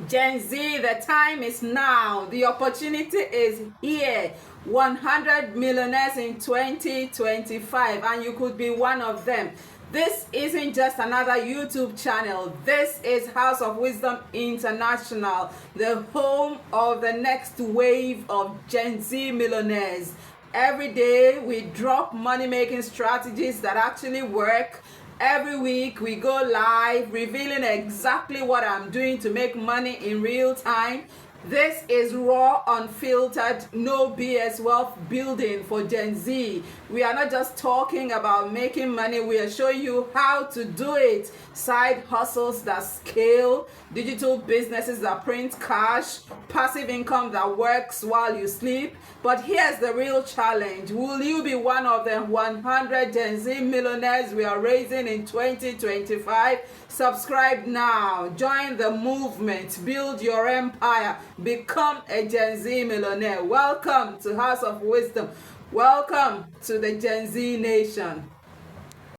Gen Z, the time is now. The opportunity is here. 100 millionaires in 2025, and you could be one of them. This isn't just another YouTube channel. This is House of Wisdom International, the home of the next wave of Gen Z millionaires. Every day we drop money-making strategies that actually work. Every week we go live revealing exactly what I'm doing to make money in real time. This is raw, unfiltered, no BS wealth building for Gen Z. We are not just talking about making money, we are showing you how to do it. Side hustles that scale, digital businesses that print cash, passive income that works while you sleep. But here's the real challenge. Will you be one of the 100 Gen Z millionaires we are raising in 2025? Subscribe now. Join the movement. Build your empire. Become a Gen Z millionaire. Welcome to House of Wisdom. Welcome to the Gen Z Nation.